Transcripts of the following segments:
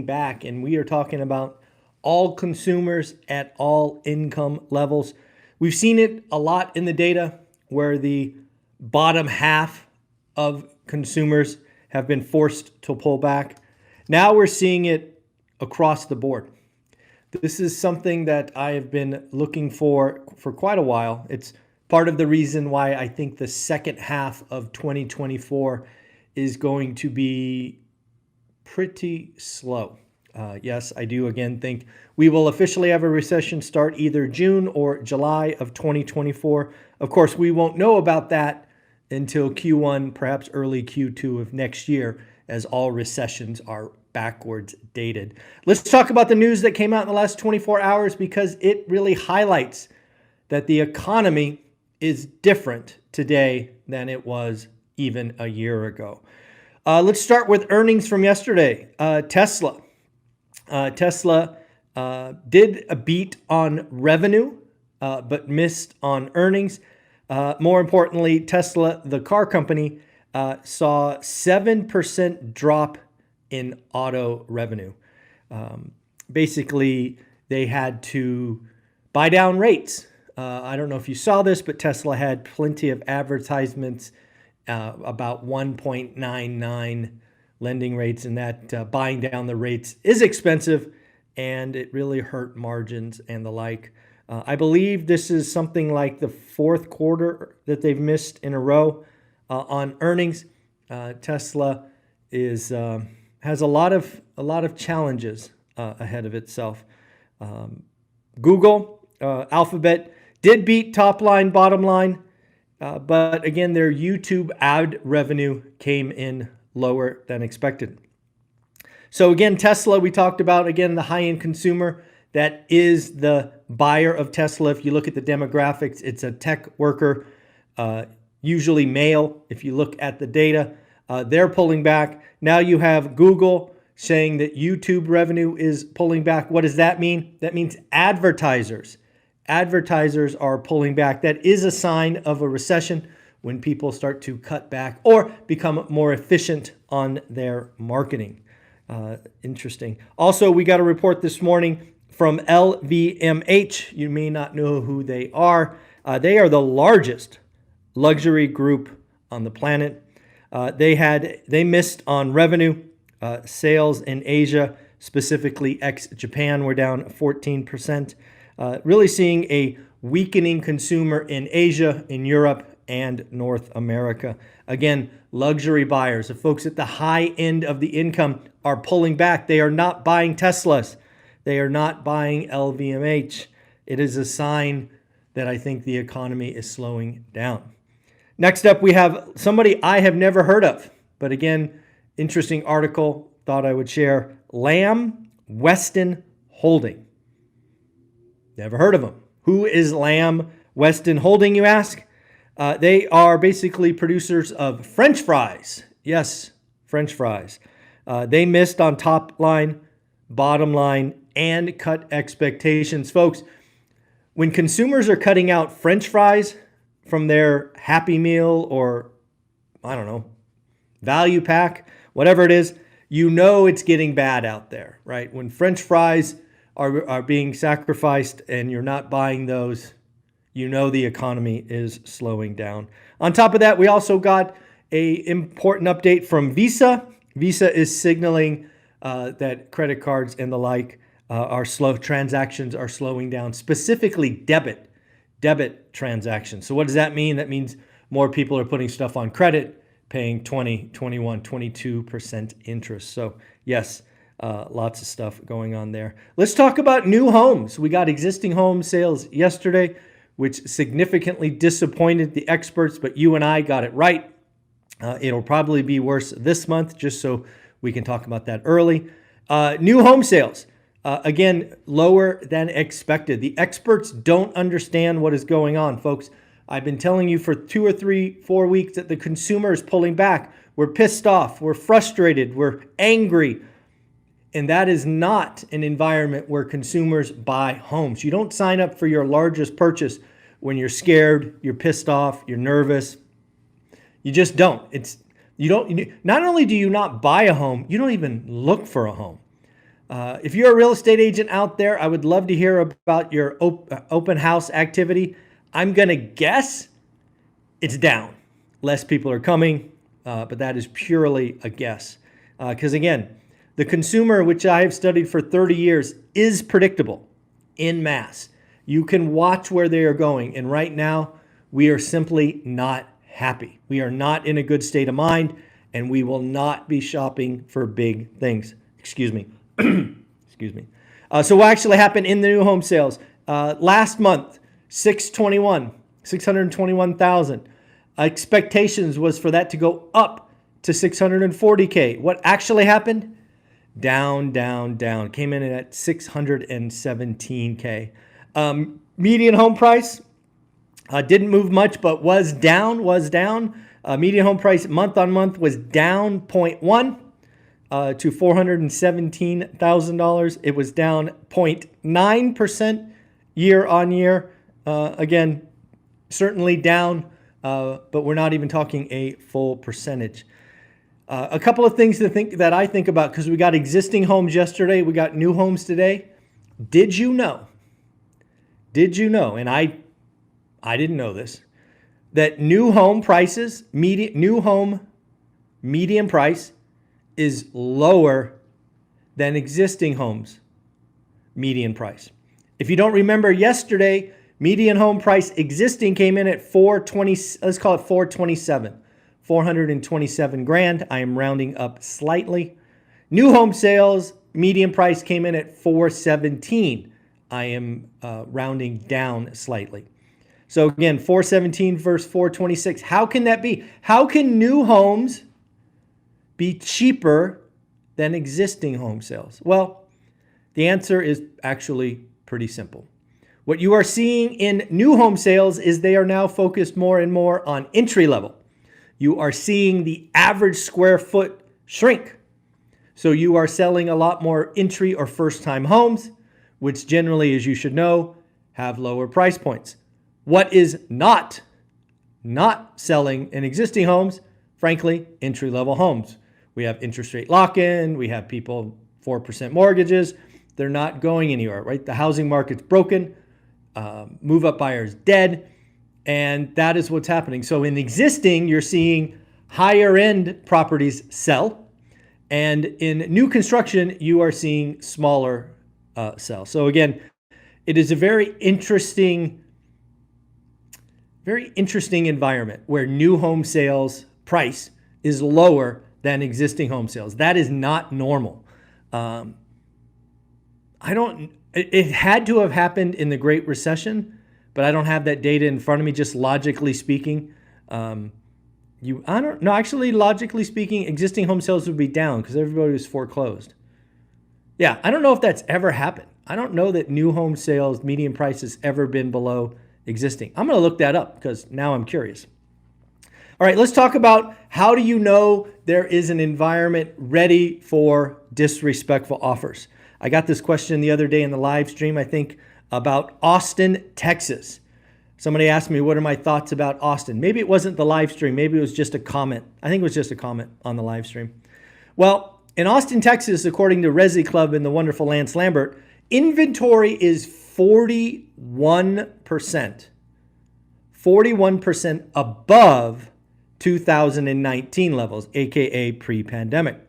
back, and we are talking about all consumers at all income levels. We've seen it a lot in the data where the bottom half of consumers have been forced to pull back. Now we're seeing it across the board. This is something that I have been looking for quite a while. It's part of the reason why I think the second half of 2024 is going to be pretty slow. Yes, I do again think we will officially have a recession start either June or July of 2024. Of course, we won't know about that until Q1, perhaps early Q2 of next year, as all recessions are backwards dated. Let's talk about the news that came out in the last 24 hours because it really highlights that the economy is different today than it was even a year ago. Let's start with earnings from yesterday. Tesla did a beat on revenue, but missed on earnings. More importantly, Tesla, the car company, saw 7% drop in auto revenue. Basically, they had to buy down rates. I don't know if you saw this, but Tesla had plenty of advertisements about 1.99 lending rates, and that buying down the rates is expensive, and it really hurt margins and the like. I believe this is something like the fourth quarter that they've missed in a row on earnings. Tesla has a lot of challenges ahead of itself. Google, Alphabet did beat top line, bottom line. But again, their YouTube ad revenue came in lower than expected. So again, Tesla, we talked about, again, the high-end consumer that is the buyer of Tesla. If you look at the demographics, it's a tech worker, usually male. If you look at the data, they're pulling back. Now you have Google saying that YouTube revenue is pulling back. What does that mean? That means advertisers are pulling back. That is a sign of a recession when people start to cut back or become more efficient on their marketing. Interesting. Also, we got a report this morning from LVMH. You may not know who they are. They are the largest luxury group on the planet. They missed on revenue. Sales in Asia, specifically ex-Japan, were down 14%. Really seeing a weakening consumer in Asia, in Europe, and North America. Again, luxury buyers, the folks at the high end of the income, are pulling back. They are not buying Teslas. They are not buying LVMH. It is a sign that I think the economy is slowing down. Next up, we have somebody I have never heard of, but again, interesting article, thought I would share. Lamb Weston Holding. Never heard of them. Who is Lamb Weston Holding, you ask? They are basically producers of French fries. Yes, French fries. They missed on top line, bottom line, and cut expectations. Folks, when consumers are cutting out French fries from their Happy Meal or, I don't know, value pack, whatever it is, you know it's getting bad out there, right? When French fries are being sacrificed and you're not buying those, you know the economy is slowing down. On top of that, we also got an important update from Visa. Visa is signaling that credit cards and the like are slow. Transactions are slowing down, specifically debit transactions. So what does that mean? That means more people are putting stuff on credit, paying 20, 21, 22% interest. So yes, lots of stuff going on there. Let's talk about new homes. We got existing home sales yesterday, which significantly disappointed the experts, but you and I got it right. It'll probably be worse this month, just so we can talk about that early. New home sales, again, lower than expected. The experts don't understand what is going on, folks. I've been telling you for 2 or 3, 4 weeks that the consumer is pulling back. We're pissed off. We're frustrated. We're angry. And that is not an environment where consumers buy homes. You don't sign up for your largest purchase when you're scared, you're pissed off, you're nervous. You just don't. Not only do you not buy a home, you don't even look for a home. If you're a real estate agent out there, I would love to hear about your open house activity. I'm going to guess it's down. Less people are coming, but that is purely a guess. Because again, the consumer, which I have studied for 30 years, is predictable in mass. You can watch where they are going. And right now, we are simply not happy. We are not in a good state of mind, and we will not be shopping for big things. Excuse me. Excuse me. So what actually happened in the new home sales? Last month, 621,000. Expectations was for that to go up to 640K. What actually happened? Down. Came in at 617K. Median home price didn't move much, but was down. Median home price month on month was down 0.1 to $417,000. It was down 0.9% year on year. Again, certainly down, but we're not even talking a full percentage. A couple of things that I think about, because we got existing homes yesterday, we got new homes today. Did you know, and I didn't know this, that new home prices, new home median price is lower than existing homes median price. If you don't remember yesterday, median home price existing came in at 420, let's call it 427. 427 grand. I am rounding up slightly. New home sales, median price came in at 417. I am rounding down slightly. So again, 417 versus 426. How can that be? How can new homes be cheaper than existing home sales? Well, the answer is actually pretty simple. What you are seeing in new home sales is they are now focused more and more on entry level. You are seeing the average square foot shrink. So you are selling a lot more entry or first-time homes, which generally, as you should know, have lower price points. What is not selling in existing homes? Frankly, entry-level homes. We have interest rate lock-in. We have people 4% mortgages. They're not going anywhere, right? The housing market's broken. Move-up buyers dead. And that is what's happening. So in existing, you're seeing higher end properties sell. And in new construction, you are seeing smaller sell. So again, it is a very interesting environment where new home sales price is lower than existing home sales. That is not normal. It had to have happened in the Great Recession, but I don't have that data in front of me, just logically speaking. Logically speaking, existing home sales would be down because everybody was foreclosed. Yeah, I don't know if that's ever happened. I don't know that new home sales median price has ever been below existing. I'm going to look that up because now I'm curious. All right, let's talk about how do you know there is an environment ready for disrespectful offers. I got this question the other day in the live stream, I think, about Austin, Texas. Somebody asked me, what are my thoughts about Austin? Maybe it wasn't the live stream. Maybe it was just a comment. I think it was just a comment on the live stream. Well, in Austin, Texas, according to Resi Club and the wonderful Lance Lambert, inventory is 41%. 41% above 2019 levels, aka pre-pandemic.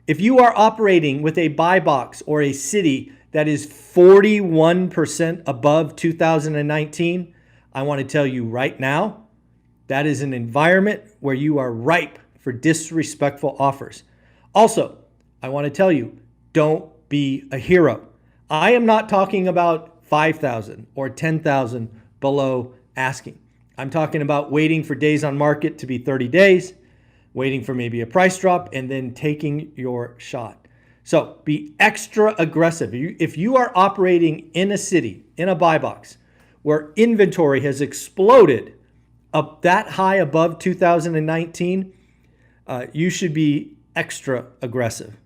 If you are operating with a buy box or a city that is 41% above 2019, I want to tell you right now, that is an environment where you are ripe for disrespectful offers. Also, I want to tell you, don't be a hero. I am not talking about 5,000 or 10,000 below asking. I'm talking about waiting for days on market to be 30 days, waiting for maybe a price drop, and then taking your shot. So be extra aggressive. If you are operating in a city, in a buy box, where inventory has exploded up that high above 2019, you should be extra aggressive.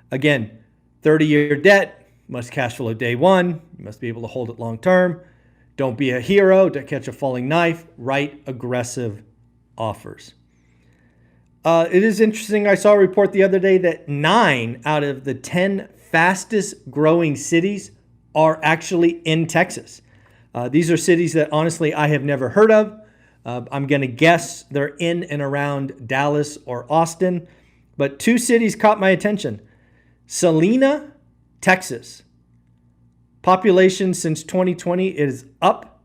Again, 30-year debt, must cash flow day one. You must be able to hold it long term. Don't be a hero to catch a falling knife. Write aggressive offers. It is interesting. I saw a report the other day that 9 out of the 10 fastest growing cities are actually in Texas. These are cities that honestly I have never heard of. I'm going to guess they're in and around Dallas or Austin. But two cities caught my attention. Salina, Texas. Population since 2020 is up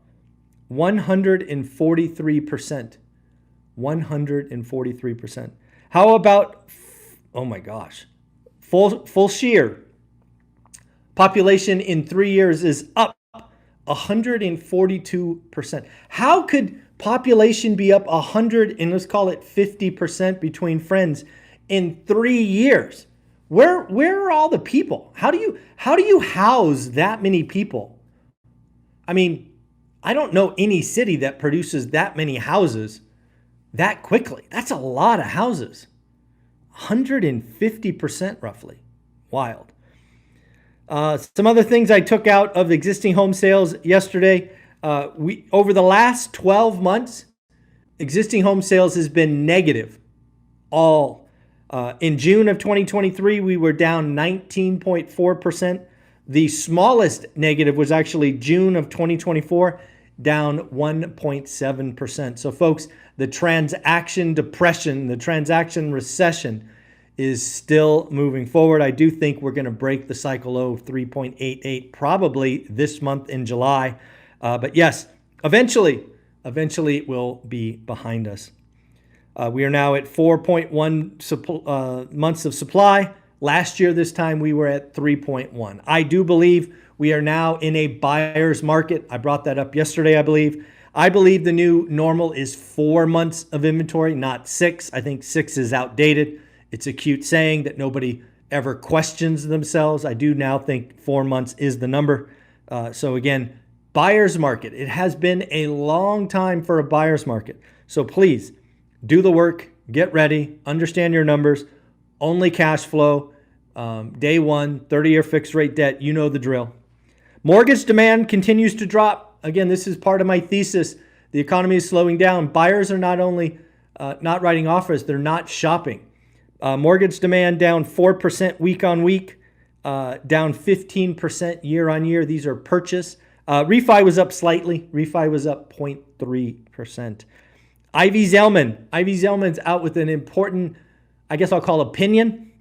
143%. 143%. How about, oh my gosh, Full Shear? Population in 3 years is up 142%. How could population be up 100 and let's call it 50% between friends in 3 years? Where are all the people? How do you house that many people? I mean, I don't know any city that produces that many houses that quickly. That's a lot of houses. 150% roughly. Wild. Some other things I took out of existing home sales yesterday. Over the last 12 months, existing home sales has been negative. In June of 2023, we were down 19.4%. The smallest negative was actually June of 2024, down 1.7%. So folks, the transaction depression, the transaction recession is still moving forward. I do think we're going to break the cycle low of 3.88 probably this month in July. But yes, eventually it will be behind us. We are now at 4.1 months of supply. Last year, this time, we were at 3.1. I do believe we are now in a buyer's market. I brought that up yesterday, I believe. I believe the new normal is 4 months of inventory, not 6. I think 6 is outdated. It's a cute saying that nobody ever questions themselves. I do now think 4 months is the number. So again, buyer's market. It has been a long time for a buyer's market. So please do the work, get ready, understand your numbers, only cash flow, day one, 30-year fixed rate debt. You know the drill. Mortgage demand continues to drop. Again, this is part of my thesis. The economy is slowing down. Buyers are not only not writing offers, they're not shopping. Mortgage demand down 4% week on week, down 15% year on year. These are purchase. Refi was up slightly. Refi was up 0.3%. Ivy Zellman's out with an important, I guess I'll call opinion.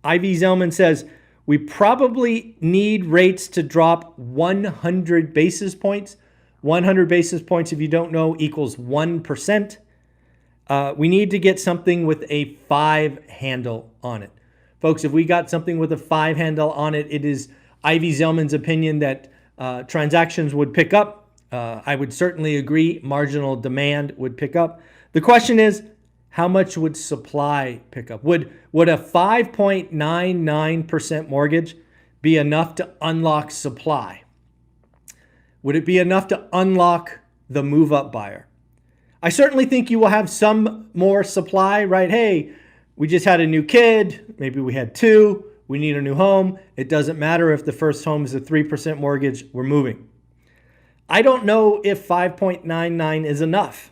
Ivy Zellman says, we probably need rates to drop 100 basis points. 100 basis points, if you don't know, equals 1%. We need to get something with a 5 handle on it. Folks, if we got something with a 5 handle on it, it is Ivy Zellman's opinion that transactions would pick up. I would certainly agree marginal demand would pick up. The question is, how much would supply pick up? Would a 5.99% mortgage be enough to unlock supply? Would it be enough to unlock the move-up buyer? I certainly think you will have some more supply, right? Hey, we just had a new kid. Maybe we had 2. We need a new home. It doesn't matter if the first home is a 3% mortgage. We're moving. I don't know if 5.99 is enough.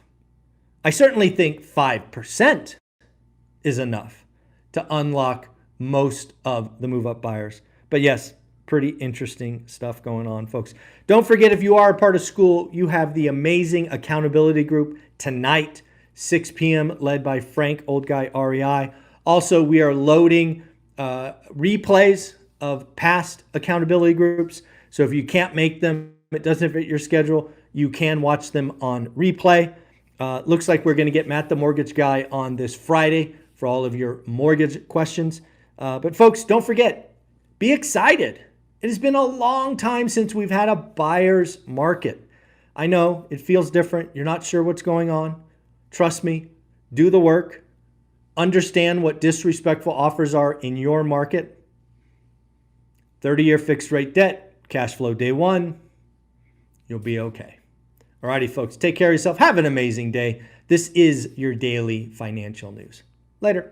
I certainly think 5% is enough to unlock most of the move-up buyers. But yes, pretty interesting stuff going on, folks. Don't forget, if you are a part of school, you have the amazing accountability group tonight, 6 p.m., led by Frank, old guy REI. Also, we are loading replays of past accountability groups. So if you can't make them, it doesn't fit your schedule, you can watch them on replay. Looks like we're going to get Matt the Mortgage Guy on this Friday for all of your mortgage questions. But folks, don't forget, be excited. It has been a long time since we've had a buyer's market. I know it feels different. You're not sure what's going on. Trust me, do the work. Understand what disrespectful offers are in your market. 30-year fixed rate debt, cash flow day one. You'll be okay. Alrighty, folks, take care of yourself. Have an amazing day. This is your daily financial news. Later.